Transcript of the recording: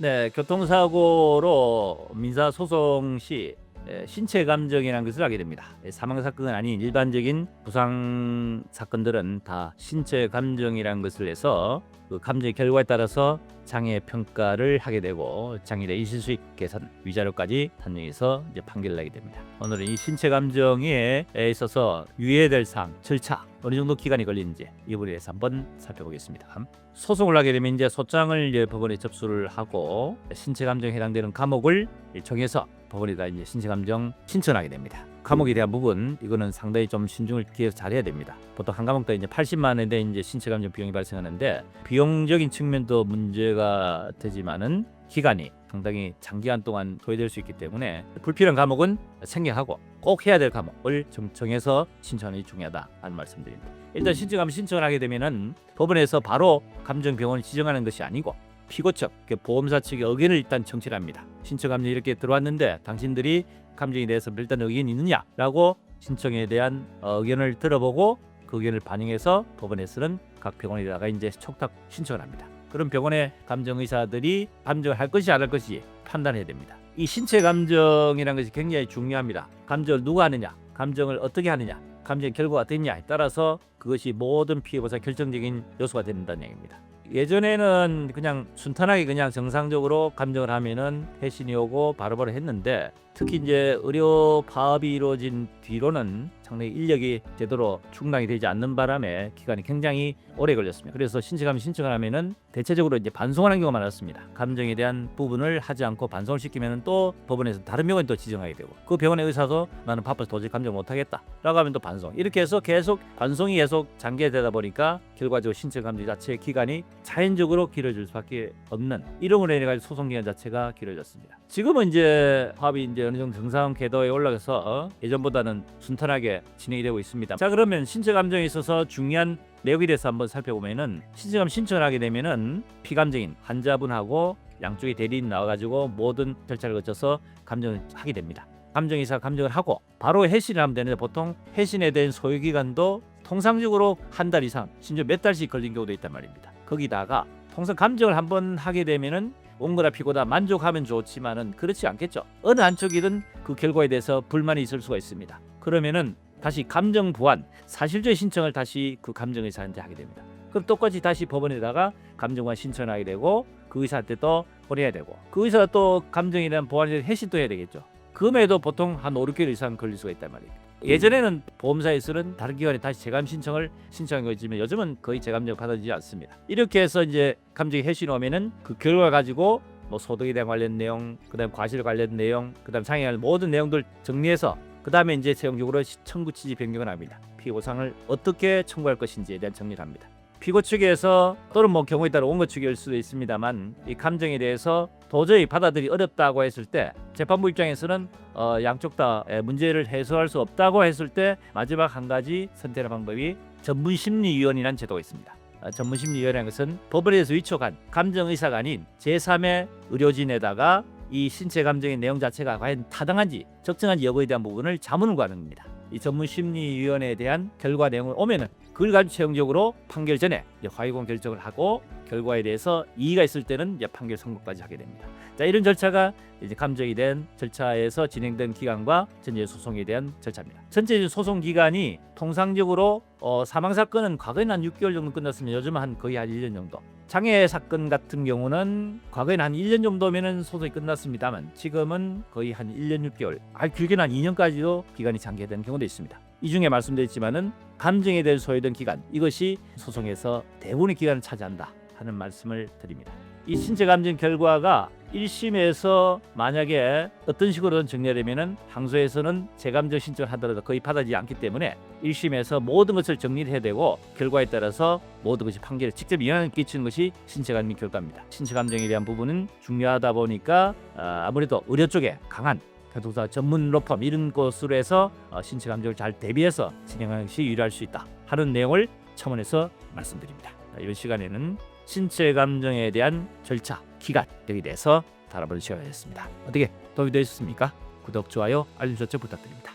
네, 교통사고로 민사소송 시 신체 감정이라는 것을 하게 됩니다. 사망 사건은 아닌 일반적인 부상 사건들은 다 신체 감정이라는 것을 해서 그 감정의 결과에 따라서 장애 평가를 하게 되고 장애인의 일시수익 개선 위자료까지 판정해서 이제 판결을 내게 됩니다. 오늘은 이 신체 감정에 있어서 유의해야 될 사항, 절차 어느 정도 기간이 걸리는지 이 부분에 대해서 한번 살펴보겠습니다. 소송을 하게 되면 이제 소장을 이제 법원에 접수를 하고 신체 감정에 해당되는 과목을 정해서 법원에다 이제 신체 감정 신청하게 됩니다. 과목에 대한 부분 이거는 상당히 좀 신중을 기해서 잘해야 됩니다. 보통 한 과목도 이제 80만 원대 이제 신체 감정 비용이 발생하는데 비용적인 측면도 문제가 되지만은 기간이 상당히 장기간 동안 소요될 수 있기 때문에 불필요한 과목은 생략하고 꼭 해야 될 과목을 정해서 신청이 중요하다 하는 말씀드립니다. 일단 신체 감정 신청을 하게 되면은 법원에서 바로 감정병원을 지정하는 것이 아니고 피고 측, 보험사 측의 의견을 일단 청취를 합니다. 신청 감정이 이렇게 들어왔는데 당신들이 감정에 대해서 일단 의견이 있느냐라고 신청에 대한 의견을 들어보고 그 의견을 반영해서 법원에서는 각 병원에다가 이제 촉탁 신청을 합니다. 그럼 병원의 감정의사들이 감정을 할 것이 안 할 것이 판단해야 됩니다. 이 신체 감정이라는 것이 굉장히 중요합니다. 감정을 누가 하느냐, 감정을 어떻게 하느냐, 감정의 결과가 어떻냐에 따라서 그것이 모든 피해보상 결정적인 요소가 된다는 얘기입니다. 예전에는 그냥 순탄하게 그냥 정상적으로 감정을 하면은 회신이 오고 바로바로 했는데 특히 이제 의료 파업이 이루어진 뒤로는 상당히 인력이 제대로 충당이 되지 않는 바람에 기간이 굉장히 오래 걸렸습니다. 그래서 신체 감정 신청을 하면은 대체적으로 이제 반송하는 경우가 많았습니다. 감정에 대한 부분을 하지 않고 반송을 시키면은 또 법원에서 다른 병원이 또 지정하게 되고 그 병원의 의사도 나는 바빠서 도저히 감정 못 하겠다라고 하면 또 반송. 이렇게 해서 계속 반송이 계속 장기되다 보니까 결과적으로 신체 감정 자체의 기간이 자연적으로 길어질 수밖에 없는 이름으로 인해 가지고 소송 기간 자체가 길어졌습니다. 지금은 이제 파업이 이제 어느 정도 정상 궤도에 올라가서 예전보다는 순탄하게 진행이 되고 있습니다. 자, 그러면 신체 감정에 있어서 중요한 내용에 대해서 한번 살펴보면은 신체 감정 신청을 하게 되면은 피감정인 환자분하고 양쪽의 대리인 나와가지고 모든 절차를 거쳐서 감정을 하게 됩니다. 감정의사가 감정을 하고 바로 해신을 하면 되는데 보통 해신에 대한 소요 기간도 통상적으로 한 달 이상 심지어 몇 달씩 걸린 경우도 있단 말입니다. 거기다가 통상 감정을 한번 하게 되면은 온거나 피고다 만족하면 좋지만은 그렇지 않겠죠. 어느 한쪽이든 그 결과에 대해서 불만이 있을 수가 있습니다. 그러면은 다시 감정 보완, 사실조회 신청을 다시 그 감정의사한테 하게 됩니다. 그럼 똑같이 다시 법원에다가 감정 보완 신청을 하게 되고 그 의사한테 또 보내야 되고 그 의사가 또 감정에 대한 보완을 해신도 해야 되겠죠. 그럼에도 보통 한 5, 6개월 이상 걸릴 수가 있단 말입니다. 예전에는 보험사에서는 다른 기관에 다시 재감 신청을 신청한 거지만 요즘은 거의 재감정 받아주지 않습니다. 이렇게 해서 이제 감정이 해신 오면은 그 결과 가지고 뭐 소득에 대한 관련 내용, 그다음 과실 관련 내용, 그다음 상해할 모든 내용들 정리해서 그다음에 이제 최종적으로 청구 취지 변경을 합니다. 피해 보상을 어떻게 청구할 것인지에 대한 정리를 합니다. 피고 측에서 또는 뭐 경우에 따라 원고 측일 수도 있습니다만 이 감정에 대해서 도저히 받아들이기 어렵다고 했을 때 재판부 입장에서는 양쪽 다 문제를 해소할 수 없다고 했을 때 마지막 한 가지 선택의 방법이 전문심리위원이라는 제도가 있습니다. 전문심리위원이라는 것은 법원에서 위촉한 감정의사가 아닌 제3의 의료진에다가 이 신체 감정의 내용 자체가 과연 타당한지 적정한지 여부에 대한 부분을 자문을 구하는 겁니다. 이 전문심리위원회에 대한 결과 내용을 오면은 그걸 가지고 최종적으로 판결 전에 화의권 결정을 하고 결과에 대해서 이의가 있을 때는 이제 판결 선고까지 하게 됩니다. 자, 이런 절차가 이제 감정에 대한 절차에서 진행된 기간과 전체 소송에 대한 절차입니다. 전체 소송 기간이 통상적으로 사망 사건은 과거에는 한 6개월 정도 끝났으면 요즘은 거의 한 1년 정도. 장애 사건 같은 경우는 과거에는 한 1년 정도면은 소송이 끝났습니다만 지금은 거의 한 1년 6개월, 길게는 한 2년까지도 기간이 장기화되는 경우도 있습니다. 이 중에 말씀드렸지만은 감정에 대해 소요된 기간, 이것이 소송에서 대부분의 기간을 차지한다 하는 말씀을 드립니다. 이 신체 감정 결과가 1심에서 만약에 어떤 식으로든 정리되면은 항소에서는 재감정 신청을 하더라도 거의 받아지지 않기 때문에 1심에서 모든 것을 정리를 해야 되고 결과에 따라서 모든 것이 판결에 직접 영향을 끼치는 것이 신체 감정 결과입니다. 신체 감정에 대한 부분은 중요하다 보니까 아무래도 의료 쪽에 강한 교통사 전문 로펌 이런 곳으로 해서 신체 감정을 잘 대비해서 진행하는 것이 유리할 수 있다 하는 내용을 첨언해서 말씀드립니다. 이번 시간에는 신체 감정에 대한 절차, 기간 등에 대해서 다뤄볼 시간이었습니다. 어떻게 도움이 되셨습니까? 구독, 좋아요, 알림 설정 부탁드립니다.